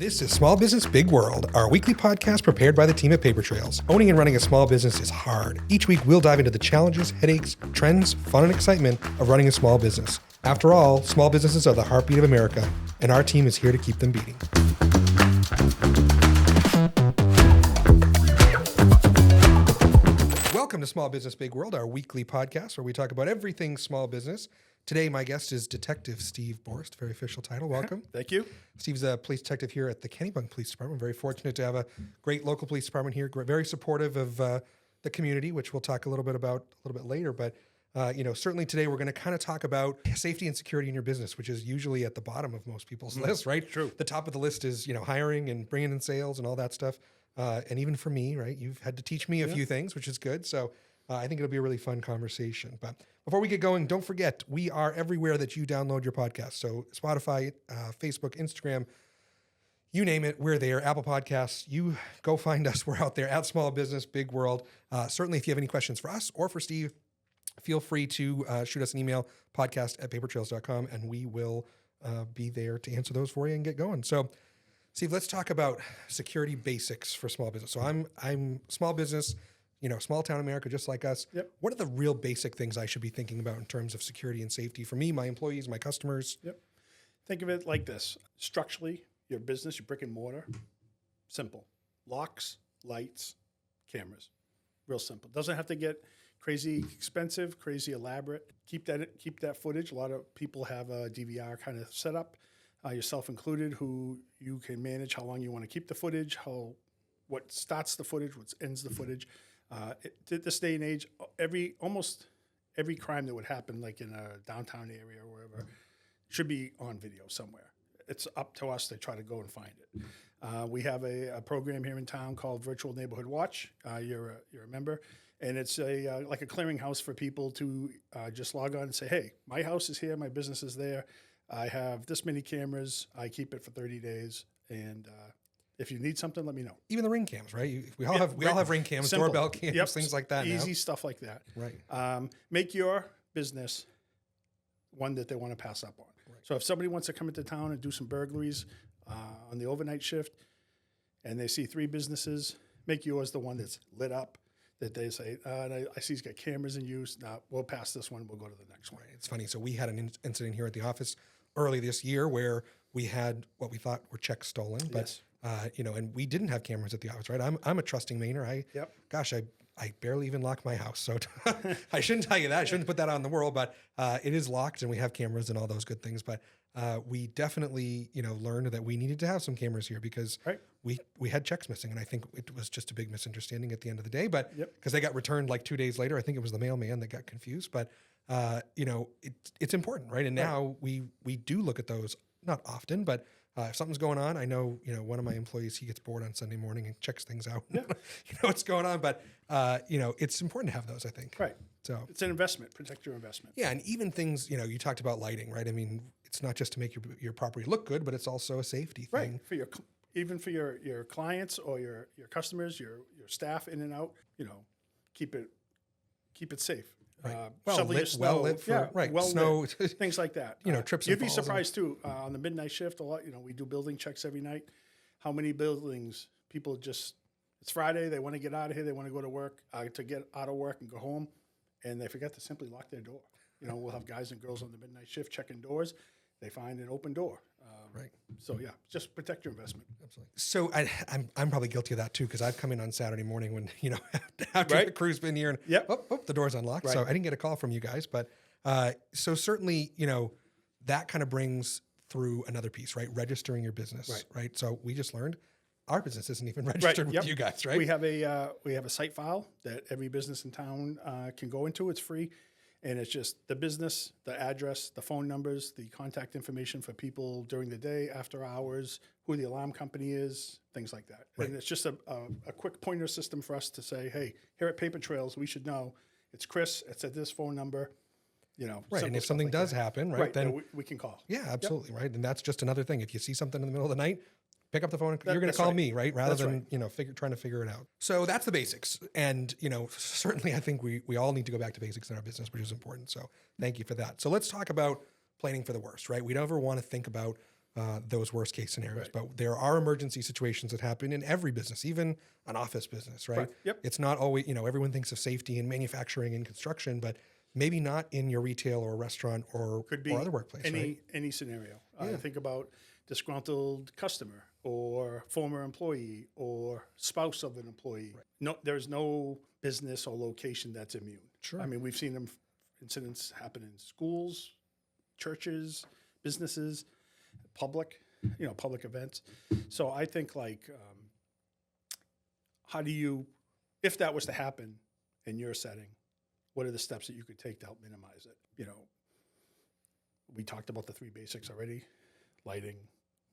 This is Small Business Big World, our weekly podcast prepared by the team at Paper Trails. Owning and running a small business is hard. Each week, we'll dive into the challenges, headaches, trends, fun, and excitement of running a small business. After all, small businesses are the heartbeat of America, and our team is here to keep them beating. Welcome to Small Business Big World, our weekly podcast where we talk about everything small business. Today, my guest is Detective Steve Borst, very official title. Welcome. Thank you. Steve's a police detective here at the Kennebunk Police Department. Very fortunate to have a great local police department here, very supportive of the community, which we'll talk a little bit about a little bit later. But, certainly today we're going to kind of talk about safety and security in your business, which is usually at the bottom of most people's list, right? True. The top of the list is, hiring and bringing in sales and all that stuff. And even for me, right, you've had to teach me a few things, which is good. So I think it'll be a really fun conversation. But before we get going, don't forget, we are everywhere that you download your podcast. So Spotify, Facebook, Instagram, you name it, we're there. Apple Podcasts, you go find us. We're out there at Small Business Big World. Certainly, if you have any questions for us or for Steve, feel free to shoot us an email, podcast@papertrails.com, and we will be there to answer those for you and get going. So, Steve, let's talk about security basics for small business. So I'm small business, small town America, just like us. Yep. What are the real basic things I should be thinking about in terms of security and safety for me, my employees, my customers? Yep. Think of it like this. Structurally, your business, your brick and mortar, simple. Locks, lights, cameras. Real simple. Doesn't have to get crazy expensive, crazy elaborate. Keep that footage. A lot of people have a DVR kind of set up, yourself included, who you can manage how long you want to keep the footage, what starts the footage, what ends the footage. At this day and age, almost every crime that would happen, like in a downtown area or wherever, should be on video somewhere. It's up to us to try to go and find it. We have a program here in town called Virtual Neighborhood Watch. You're a member, and it's like a clearinghouse for people to just log on and say, "Hey, my house is here, my business is there. I have this many cameras. I keep it for 30 days, and if you need something, let me know." Even the ring cams, right? We all have ring cams, simple. Doorbell cams, things like that. Easy stuff like that. Right. Make your business one that they want to pass up on. Right. So if somebody wants to come into town and do some burglaries on the overnight shift, and they see 3 businesses, make yours the one that's lit up. That they say, I see he's got cameras in use. Now we'll pass this one. We'll go to the next one. Right. It's funny. So we had an incident here at the office early this year where we had what we thought were checks stolen, but. Yes. And we didn't have cameras at the office, right? I'm a trusting Mainer. I barely even lock my house. So I shouldn't tell you that. I shouldn't put that out in the world, but it is locked and we have cameras and all those good things. But we definitely, learned that we needed to have some cameras here because we had checks missing. And I think it was just a big misunderstanding at the end of the day. But because they got returned like 2 days later, I think it was the mailman that got confused. But, it's important, right? And now we do look at those, not often, but if something's going on, I know, one of my employees, he gets bored on Sunday morning and checks things out. Yeah. What's going on. But, it's important to have those, I think. Right. So it's an investment. Protect your investment. Yeah. And even things, you talked about lighting, right? I mean, it's not just to make your property look good, but it's also a safety thing. Right. Even for your clients or your customers, your staff in and out, keep it safe. Right. Lit for snow, things like that. Trips. You'd be surprised too. On the midnight shift, a lot. We do building checks every night. How many buildings people just? It's Friday. They want to get out of here. They want to go to work. To get out of work and go home, and they forget to simply lock their door. We'll have guys and girls on the midnight shift checking doors. They find an open door. Right. So just protect your investment. Absolutely. So I'm probably guilty of that too because I've come in on Saturday morning when after the crew's been here and the door's unlocked. Right. So I didn't get a call from you guys, but so certainly that kind of brings through another piece, right? Registering your business, right? So we just learned our business isn't even registered with you guys, right? We have a site file that every business in town can go into. It's free. And it's just the business, the address, the phone numbers, the contact information for people during the day, after hours, who the alarm company is, things like that. Right. And it's just a quick pointer system for us to say, hey, here at Paper Trails, we should know it's Chris, it's at this phone number, Right. And if something does happen, then we can call. Yeah, absolutely. Right. And that's just another thing. If you see something in the middle of the night, pick up the phone. You're going to call me, right? Rather than, trying to figure it out. So that's the basics. And, certainly I think we all need to go back to basics in our business, which is important. So thank you for that. So let's talk about planning for the worst, right? We don't ever want to think about those worst case scenarios. Right. But there are emergency situations that happen in every business, even an office business, right? Yep. It's not always, everyone thinks of safety in manufacturing and construction, but maybe not in your retail or restaurant or Could be or other workplace, right? any scenario. Think about disgruntled customer or former employee or spouse of an employee. Right. No, there's no business or location that's immune. Sure. I mean, we've seen incidents happen in schools, churches, businesses, public events. So I think how do you, if that was to happen in your setting, what are the steps that you could take to help minimize it? We talked about the 3 basics already: lighting,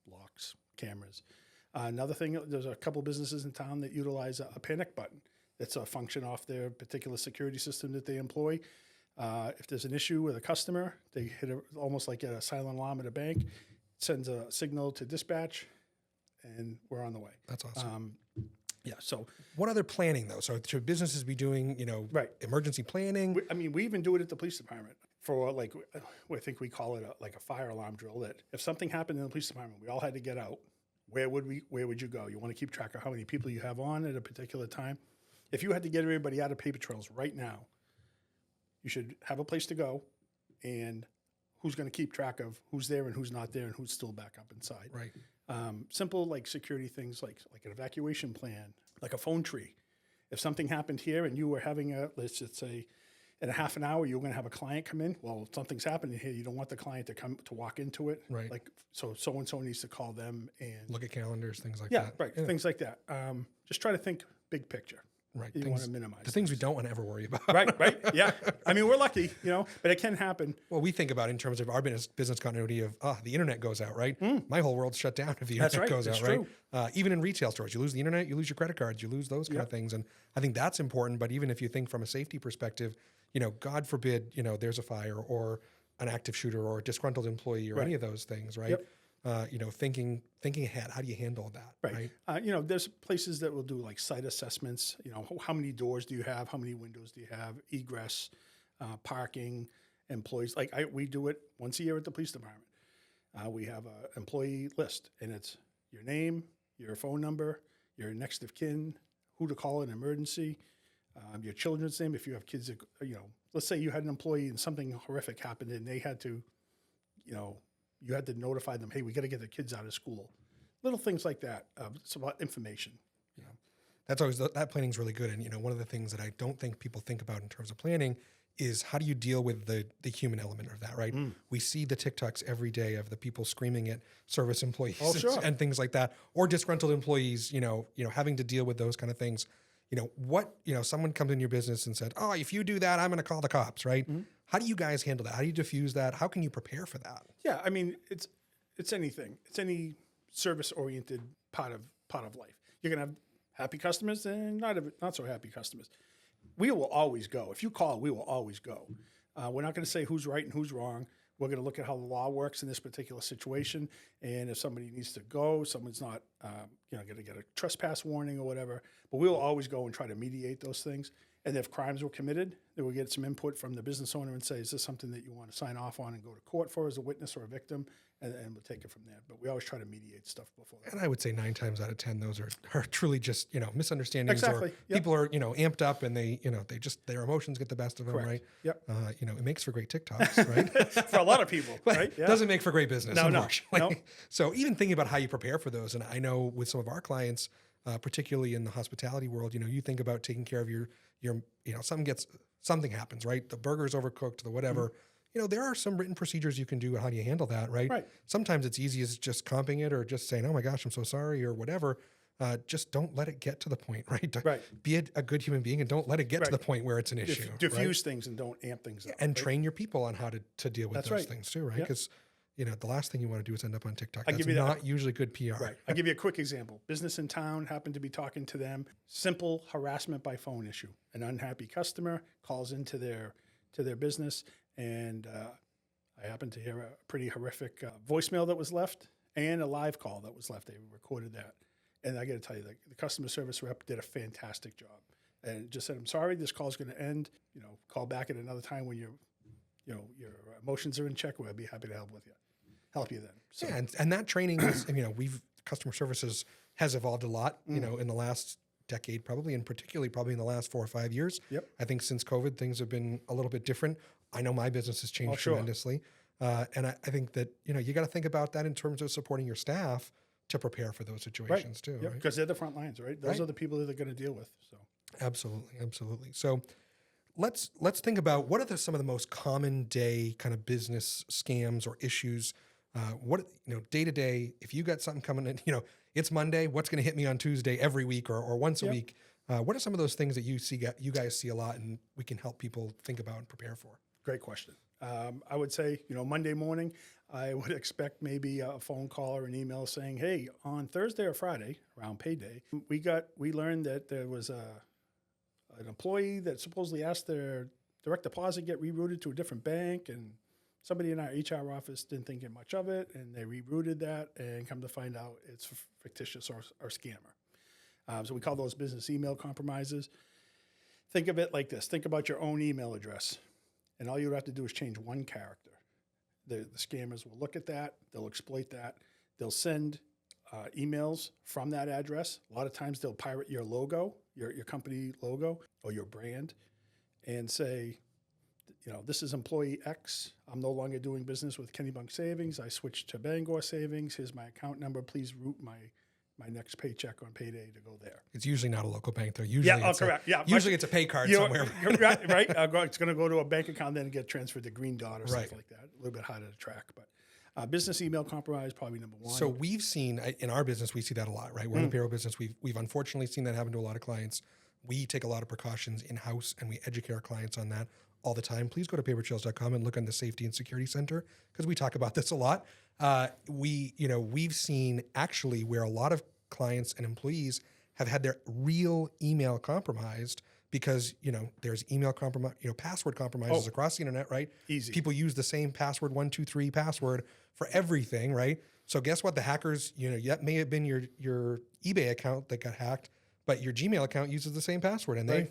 locks, cameras. Another thing, there's a couple businesses in town that utilize a panic button. It's a function off their particular security system that they employ. If there's an issue with a customer, they hit almost like a silent alarm at a bank, sends a signal to dispatch, and we're on the way. That's awesome. So what other planning though? So should businesses be doing, Right. emergency planning? we even do it at the police department for I think we call it a fire alarm drill, that if something happened in the police department, we all had to get out. Where would you go? You want to keep track of how many people you have on at a particular time. If you had to get everybody out of paper trails right now, you should have a place to go, and who's going to keep track of who's there and who's not there and who's still back up inside. Right. Simple security things like an evacuation plan, like a phone tree. If something happened here and you were having let's just say, in a half an hour, you're going to have a client come in. Well, something's happening here. You don't want the client to walk into it. Right. So-and-so needs to call them and Look at calendars, things like yeah, that. right. Things like that. Just try to think big picture. Right. You want to minimize the things we don't want to ever worry about. Right. Yeah. I mean, we're lucky, but it can happen. Well, we think about in terms of our business continuity of the internet goes out, right? My whole world's shut down if the That's internet right. goes That's out, true. right? Even in retail stores, you lose the internet, you lose your credit cards, you lose those kind of things. And I think that's important. But even if you think from a safety perspective, God forbid, there's a fire or an active shooter or a disgruntled employee or any of those things, right? Yep. Thinking ahead, how do you handle that? Right. There's places that will do site assessments. How many doors do you have? How many windows do you have? Egress, parking, employees. We do it once a year at the police department. We have an employee list, and it's your name, your phone number, your next of kin, who to call in an emergency, your children's name. If you have kids, that, let's say you had an employee and something horrific happened, and they had to, you had to notify them, hey, we got to get the kids out of school. Little things like that. It's about information. That's always, that planning is really good. And, one of the things that I don't think people think about in terms of planning is how do you deal with the human element of that, right? We see the TikToks every day of the people screaming at service employees and things like that, or disgruntled employees, having to deal with those kind of things. Someone comes in your business and said, oh, if you do that, I'm going to call the cops, right? How do you guys handle that? How do you diffuse that? How can you prepare for that? Yeah, I mean, it's anything. It's any service-oriented part of life. You're going to have happy customers and not so happy customers. We will always go. If you call, we will always go. We're not going to say who's right and who's wrong. We're going to look at how the law works in this particular situation, and if somebody needs to go, someone's not, going to get a trespass warning or whatever. But we will always go and try to mediate those things. And if crimes were committed, then we'll get some input from the business owner and say, is this something that you want to sign off on and go to court for as a witness or a victim? And we'll take it from there. But we always try to mediate stuff before that. And I would say 9 times out of 10, those are truly just, misunderstandings Exactly. or people are, amped up and they just, their emotions get the best of them, Correct. right? Yep. It makes for great TikToks, right? For a lot of people, But right? it doesn't make for great business, unfortunately. No. So even thinking about how you prepare for those, and I know with some of our clients, particularly in the hospitality world, you think about taking care of your something happens, right? The burger's overcooked, the whatever. There are some written procedures you can do. How do you handle that, right? Right. Sometimes it's easy as just comping it or just saying, oh my gosh, I'm so sorry or whatever. Just don't let it get to the point, right? Right. Be a good human being and don't let it get to the point where it's an issue. Diffuse things and don't amp things up. And train your people on how to deal with That's those right. things too, right? Yep. Because the last thing you want to do is end up on TikTok. I'll That's give you that. not usually good PR. Right. I'll give you a quick example. Business in town, happened to be talking to them. Simple harassment by phone issue. An unhappy customer calls into their business, and I happened to hear a pretty horrific voicemail that was left and a live call that was left. They recorded that. And I got to tell you, the customer service rep did a fantastic job. And just said, I'm sorry, this call's going to end. Call back at another time when your emotions are in check. We'll be happy to help with you. help you then. So, Yeah, and that training is, customer services has evolved a lot, in the last decade probably, and particularly probably in the last 4 or 5 years. Yep. I think since COVID, things have been a little bit different. I know my business has changed sure. tremendously. And I think that, you got to think about that in terms of supporting your staff to prepare for those situations too. Yep, Right? because they're the front lines, right? Those Right. are the people that they're going to deal with. So Absolutely. So let's think about what are some of the most common day kind of business scams or issues. What day to day, if you got something coming in, it's Monday, what's going to hit me on Tuesday every week or once a week? What are some of those things that you guys see a lot and we can help people think about and prepare for? great question. I would say, Monday morning, I would expect maybe a phone call or an email saying, hey, on Thursday or Friday, around payday, we learned that there was an employee that supposedly asked their direct deposit get rerouted to a different bank, and somebody in our HR office didn't think much of it, and they rerouted that, and come to find out it's fictitious or scammer. So we call those business email compromises. Think of it like this. Think about your own email address, and all you would have to do is change one character. The scammers will look at that. They'll exploit that. They'll send emails from that address. A lot of times they'll pirate your logo, your company logo or your brand, and say, this is employee X. I'm no longer doing business with Kennebunk Savings. I switched to Bangor Savings. Here's my account number. Please route my next paycheck on payday to go there. It's usually not a local bank though. Usually correct. Usually it's a pay card somewhere. right. It's going to go to a bank account, then get transferred to Green Dot or something like that. A little bit harder to track, but business email compromise probably number one. So we've seen in our business, we see that a lot, right? We're in the payroll business. We've unfortunately seen that happen to a lot of clients. We take a lot of precautions in-house and we educate our clients on that all the time. Please go to papertrails.com and look on the Safety and Security Center because we talk about this a lot. We've seen actually where a lot of clients and employees have had their real email compromised because, there's email compromise, password compromises across the internet, right? Easy. People use the same password, 123 password for everything, right? So guess what? The hackers, that may have been your eBay account that got hacked, but your Gmail account uses the same password and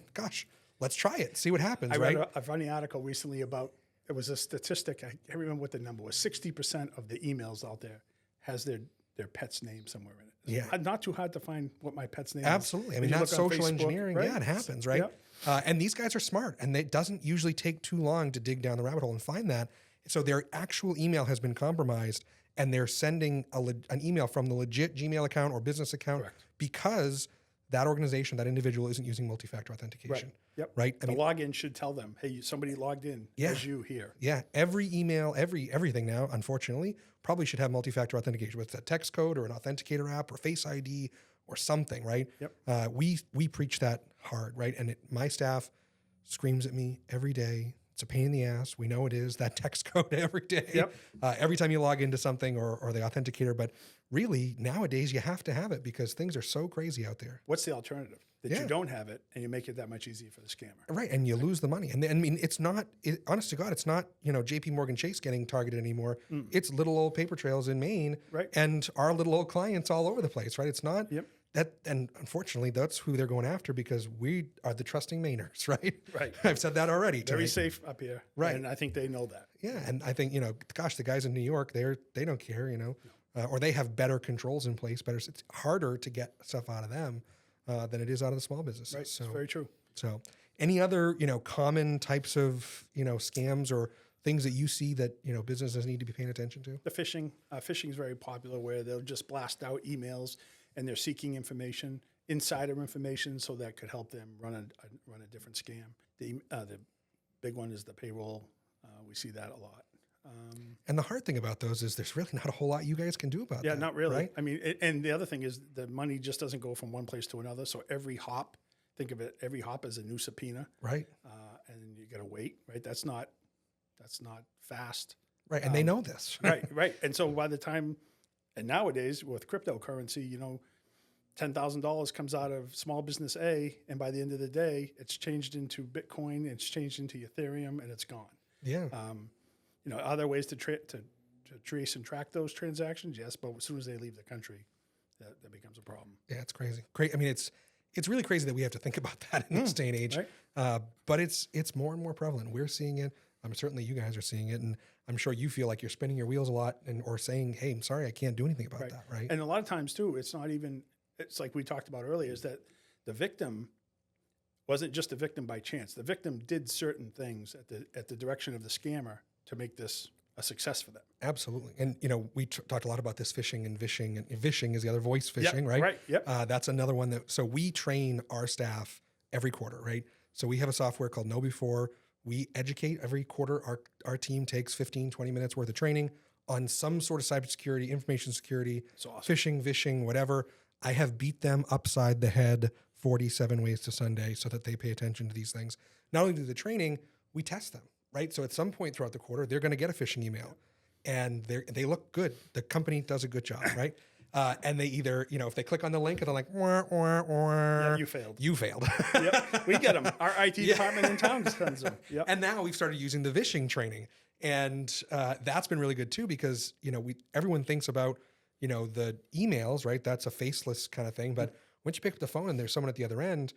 let's try it, see what happens, I right? read a funny article recently about, it was a statistic, I can't remember what the number was, 60% of the emails out there has their pet's name somewhere in it. Yeah. Not too hard to find what my pet's name Absolutely. is. I mean, You that's look on social Facebook, engineering. right? Yeah, it happens, right? Yep. And these guys are smart, and it doesn't usually take too long to dig down the rabbit hole and find that. So their actual email has been compromised, and they're sending an email from the legit Gmail account or business account because that organization, that individual isn't using multi-factor authentication. Yep. Right? The login should tell them, hey, somebody logged in as you here. Yeah. Every email, everything now, unfortunately, probably should have multi-factor authentication, whether it's a text code or an authenticator app or Face ID or something, right? Yep. We preach that hard, right? And my staff screams at me every day. It's a pain in the ass. We know it is, that text code every day. Yep. Every time you log into something or the authenticator. But really, nowadays, you have to have it because things are so crazy out there. What's the alternative? That you don't have it and you make it that much easier for the scammer. Right, and you lose the money. And I mean, it's not, honest to God, it's not, JP Morgan Chase getting targeted anymore. It's little old paper trails in Maine and our little old clients all over the place, right? It's not that, and unfortunately, that's who they're going after because we are the trusting Mainers, right? Right. I've said that already. Very safe up here. Right. And I think they know that. Yeah, and I think, gosh, the guys in New York, they don't care, or they have better controls in place, it's harder to get stuff out of them than it is out of the small businesses. Right, So, it's very true. So any other, common types of, scams or things that you see that, businesses need to be paying attention to? The phishing. Phishing is very popular where they'll just blast out emails and they're seeking information, insider information, so that could help them run a different scam. The big one is the payroll. We see that a lot. And the hard thing about those is there's really not a whole lot you guys can do about that. Yeah, not really. Right? I mean, and the other thing is the money just doesn't go from one place to another. So every hop, think of it, every hop is a new subpoena. Right. And you got to wait, right? That's not fast. Right. And they know this. Right. And so by the time, and nowadays with cryptocurrency, $10,000 comes out of small business A, and by the end of the day, it's changed into Bitcoin, it's changed into Ethereum, and it's gone. Yeah. Are there ways to trace and track those transactions? Yes, but as soon as they leave the country, that becomes a problem. Yeah, it's crazy. Great. I mean, it's really crazy that we have to think about that in this day and age. Right. But it's more and more prevalent. We're seeing it. Certainly you guys are seeing it, and I'm sure you feel like you're spinning your wheels a lot, or saying, "Hey, I'm sorry, I can't do anything about that." Right? And a lot of times too, it's not even. It's like we talked about earlier, is that the victim wasn't just a victim by chance. The victim did certain things at the direction of the scammer to make this a success for them. Absolutely. And, we talked a lot about this phishing and vishing, and vishing is the other, voice phishing, right? Right. Yep. That's another one so we train our staff every quarter, right? So we have a software called Know Before. We educate every quarter. Our team takes 15, 20 minutes worth of training on some sort of cybersecurity, information security, awesome. phishing, vishing, whatever. I have beat them upside the head 47 ways to Sunday so that they pay attention to these things. Not only do the training, we test them, right? So at some point throughout the quarter, they're going to get a phishing email, and they look good. The company does a good job, right? And they either, if they click on the link and they're like, wah, wah, wah, Yeah, you failed. You failed. Yep. We get them. Our IT department in town sends them. Yep. And now we've started using the vishing training. And that's been really good too, because, everyone thinks about, the emails, right? That's a faceless kind of thing. But once you pick up the phone and there's someone at the other end,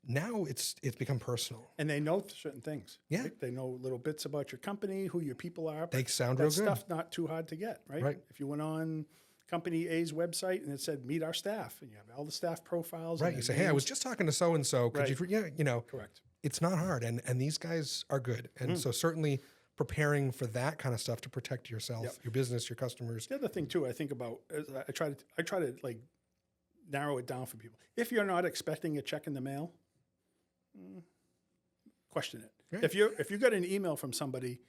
now it's become personal. And they know certain things. Yeah. Right? They know little bits about your company, who your people are. They sound that real good. stuff not too hard to get, right? Right. If you went on company A's website and it said meet our staff, and you have all the staff profiles. Right. You say, hey, I was just talking to so-and-so. Could Right. you, Correct. It's not hard. And these guys are good. And so certainly preparing for that kind of stuff to protect yourself, your business, your customers. The other thing too, I think about, is I try to like narrow it down for people. If you're not expecting a check in the mail, question it. Right. If you got an email from somebody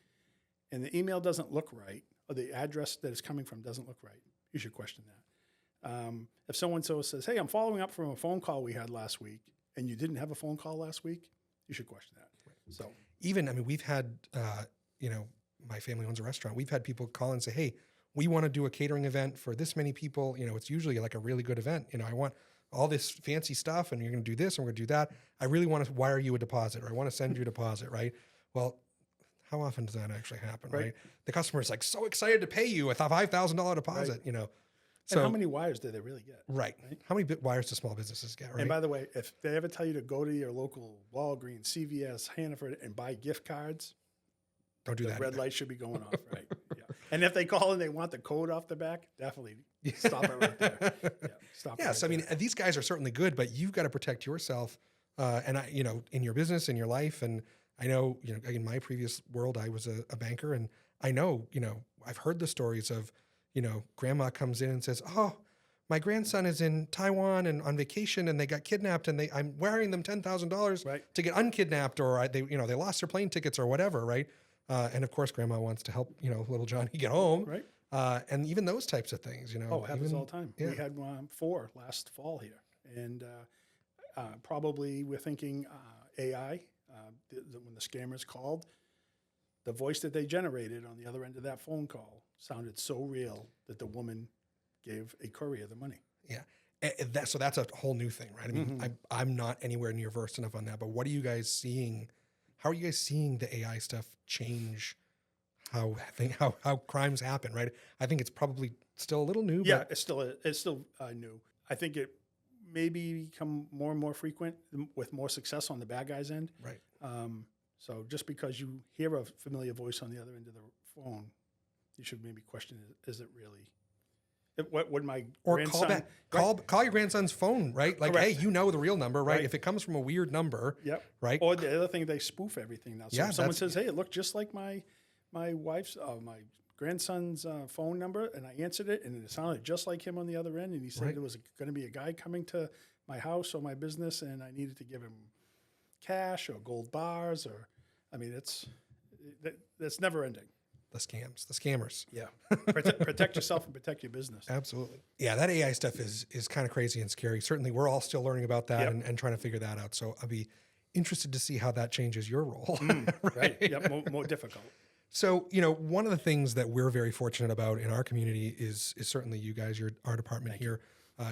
and the email doesn't look right, or the address that it's coming from doesn't look right, you should question that. If someone says, hey, I'm following up from a phone call we had last week, and you didn't have a phone call last week, you should question that. Right. So We've had, my family owns a restaurant. We've had people call and say, hey, we want to do a catering event for this many people. It's usually like a really good event. I want all this fancy stuff, and you're going to do this and we're going to do that. I really want to wire you a deposit, or I want to send you a deposit, right? Well, how often does that actually happen, right? The customer's like so excited to pay you a $5,000 deposit, So and how many wires do they really get? Right. How many wires do small businesses get, right? And by the way, if they ever tell you to go to your local Walgreens, CVS, Hannaford, and buy gift cards, don't do that. The red light should be going off, right? Yeah. And if they call and they want the code off the back, definitely stop it right there. Yeah, stop. Yes, it right there. these guys are certainly good, but you've got to protect yourself, in your business, in your life. And I know, in my previous world, I was a banker, and I know, I've heard the stories of, grandma comes in and says, oh, my grandson is in Taiwan and on vacation, and they got kidnapped, and I'm wiring them $10,000 to get unkidnapped, or they lost their plane tickets or whatever, right? And of course, grandma wants to help, little Johnny get home, right? And even those types of things, Oh, it happens all the time. Yeah. We had 4 last fall here, and probably we're thinking AI. When the scammers called, the voice that they generated on the other end of that phone call sounded so real that the woman gave a courier the money. Yeah. So that's a whole new thing, right? I mean, I'm not anywhere near versed enough on that, but what are you guys seeing? How are you guys seeing the AI stuff change how crimes happen, right? I think it's probably still a little new. Yeah, but it's still new. I think it maybe become more and more frequent with more success on the bad guy's end. Right. So just because you hear a familiar voice on the other end of the phone, you should maybe question, is it really? What would my or grandson... call your grandson's phone, right? Like, Correct. hey, the real number, right? If it comes from a weird number, Yep. right? Or the other thing, they spoof everything now. So Yeah, if someone says, hey, it looked just like my wife's, my grandson's phone number, and I answered it, and it sounded just like him on the other end, and he said there was going to be a guy coming to my house or my business, and I needed to give him cash or gold bars, or, I mean, that's never ending. The scammers. Yeah. Protect yourself and protect your business. Absolutely. Yeah, that AI stuff is kind of crazy and scary. Certainly, we're all still learning about that and trying to figure that out. So I'll be interested to see how that changes your role. Right. Yep. More difficult. So, one of the things that we're very fortunate about in our community is certainly you guys, our department here.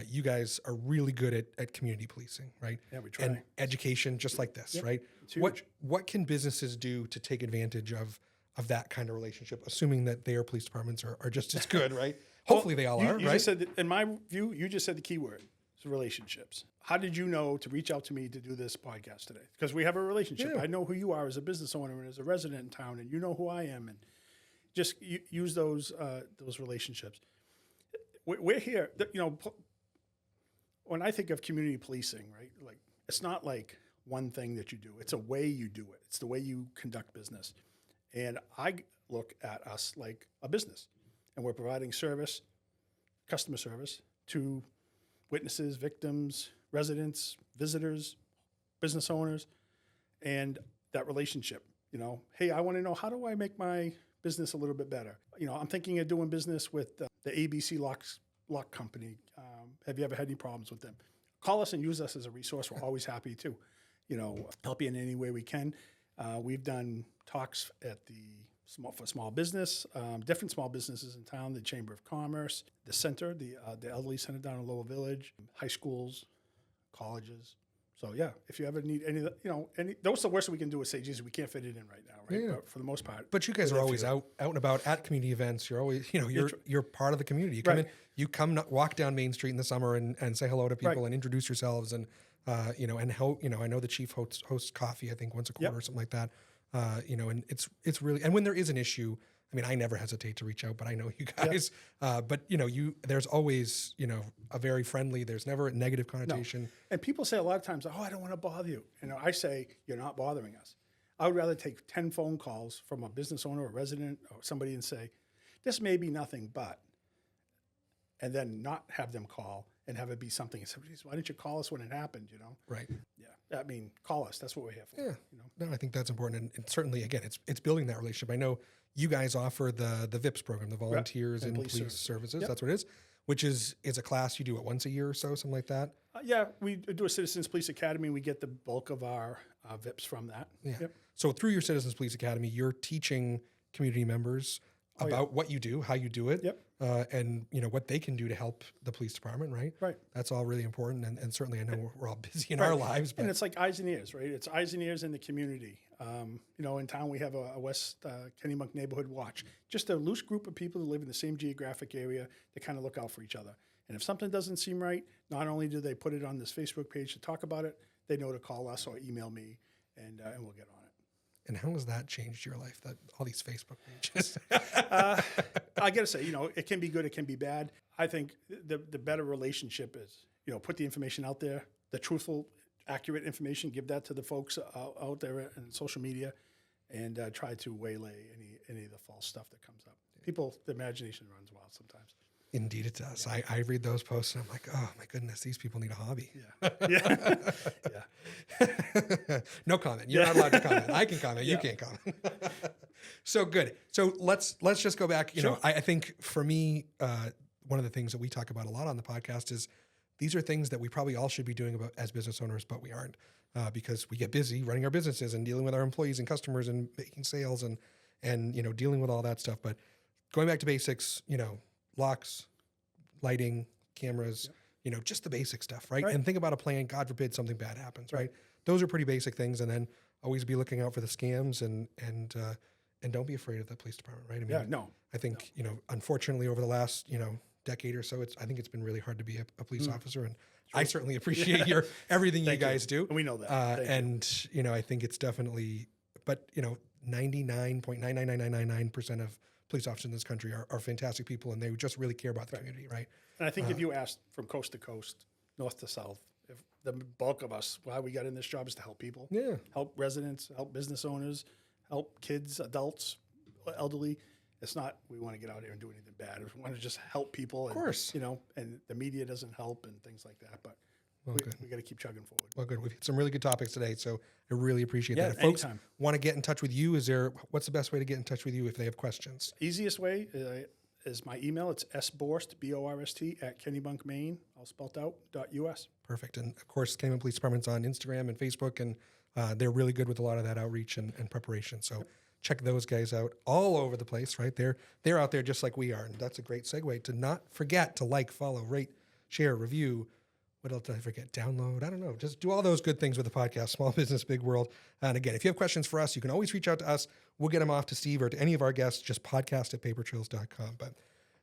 You guys are really good at community policing, right? Yeah, we try. And education, just like this, right? It's huge. What can businesses do to take advantage of that kind of relationship, assuming that their police departments are just as good, right? Hopefully they all are, You right? just said, in my view, you just said the key word. the relationships. How did you know to reach out to me to do this podcast today? Because we have a relationship. Yeah. I know who you are as a business owner and as a resident in town, and you know who I am, and just use those relationships. We're here, when I think of community policing, right? Like, it's not like one thing that you do. It's a way you do it. It's the way you conduct business. And I look at us like a business, and we're providing service, customer service to witnesses, victims, residents, visitors, business owners, and that relationship. Hey, I want to know, how do I make my business a little bit better? I'm thinking of doing business with the ABC Lock Company. Have you ever had any problems with them? Call us and use us as a resource. We're always happy to, help you in any way we can. We've done talks at for small business, different small businesses in town, the Chamber of Commerce, the center, the elderly center down in Lower Village, high schools, colleges. So yeah, if you ever need any, those the worst we can do is say, geez, we can't fit it in right now, right? Yeah. But for the most part. But you guys are always out and about at community events. You're always, you're part of the community. You walk down Main Street in the summer and say hello to people and introduce yourselves and and how, I know the chief hosts coffee, I think once a quarter or something like that. And it's really, and when there is an issue, I mean, I never hesitate to reach out, but I know you guys, but there's always, a very friendly, there's never a negative connotation. No. And people say a lot of times, oh, I don't want to bother you. I say, you're not bothering us. I would rather take 10 phone calls from a business owner, a resident, or somebody and say, this may be nothing, but, and then not have them call and have it be something. And say, why didn't you call us when it happened, Right. Yeah. I mean, call us. That's what we're here for. Yeah. No, I think that's important. And certainly, again, it's building that relationship. I know you guys offer the VIPS program, the Volunteers in Police Services. Yep. That's what it is, which is a class you do it once a year or so, something like that. Yeah, we do a Citizens Police Academy. We get the bulk of our VIPs from that. Yeah. Yep. So through your Citizens Police Academy, you're teaching community members about what you do, how you do it, and what they can do to help the police department, right? Right. That's all really important, and certainly I know we're all busy in our lives, but and it's like eyes and ears, right? It's eyes and ears in the community. In town we have a West Kennebunk Neighborhood Watch, just a loose group of people who live in the same geographic area that kind of look out for each other. And if something doesn't seem right, not only do they put it on this Facebook page to talk about it, they know to call us or email me, and we'll get on it. And how has that changed your life, all these Facebook pages? I got to say, it can be good, it can be bad. I think the better relationship is, put the information out there, the truthful, accurate information, give that to the folks out there in social media, and try to waylay any of the false stuff that comes up. The imagination runs wild sometimes. Indeed it does. Yeah. I read those posts and I'm like, oh my goodness, these people need a hobby. Yeah. Yeah. No comment. You're not allowed to comment. I can comment. You can't comment. So good. So let's just go back. I think for me, one of the things that we talk about a lot on the podcast is these are things that we probably all should be doing as business owners, but we aren't because we get busy running our businesses and dealing with our employees and customers and making sales and dealing with all that stuff. But going back to basics, locks, lighting, cameras, just the basic stuff, right? And think about a plan, God forbid something bad happens, right? Those are pretty basic things. And then always be looking out for the scams and don't be afraid of the police department, right? I mean, I think, unfortunately over the last, decade or so, I think it's been really hard to be a police officer. And I certainly appreciate everything you guys do. And we know that. I think it's definitely, but 99.99999% of police officers in this country are fantastic people, and they just really care about the community, right? And I think if you asked from coast to coast, north to south, if the bulk of us, why we got in this job is to help people, help residents, help business owners, help kids, adults, elderly. It's not we want to get out here and do anything bad. We want to just help people. Of course. And the media doesn't help and things like that. But we got to keep chugging forward. Well, good. We've had some really good topics today, so I really appreciate that. If folks want to get in touch with you, what's the best way to get in touch with you if they have questions? Easiest way is my email. It's sborst, BORST, @KennebunkMaine, all spelled out, .us. Perfect. And of course, Kennebunk Police Department's on Instagram and Facebook, and they're really good with a lot of that outreach and preparation. So check those guys out all over the place, right? They're out there just like we are. And that's a great segue to not forget to like, follow, rate, share, review. What else did I forget? Download. I don't know. Just do all those good things with the podcast, Small Business, Big World. And again, if you have questions for us, you can always reach out to us. We'll get them off to Steve or to any of our guests. Just podcast@papertrails.com. But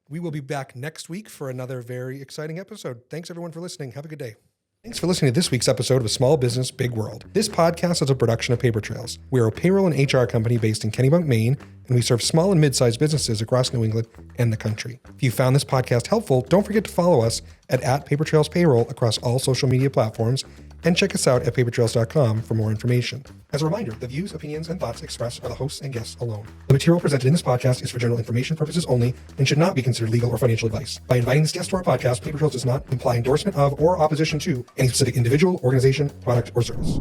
We will be back next week for another very exciting episode. Thanks, everyone, for listening. Have a good day. Thanks for listening to this week's episode of A Small Business, Big World. This podcast is a production of Paper Trails. We are a payroll and HR company based in Kennebunk, Maine, and we serve small and mid-sized businesses across New England and the country. If you found this podcast helpful, don't forget to follow us at Paper Trails Payroll across all social media platforms, and check us out at papertrails.com for more information. As a reminder, the views, opinions, and thoughts expressed are the hosts and guests alone. The material presented in this podcast is for general information purposes only and should not be considered legal or financial advice. By inviting this guest to our podcast, Paper Trails does not imply endorsement of or opposition to any specific individual, organization, product, or service.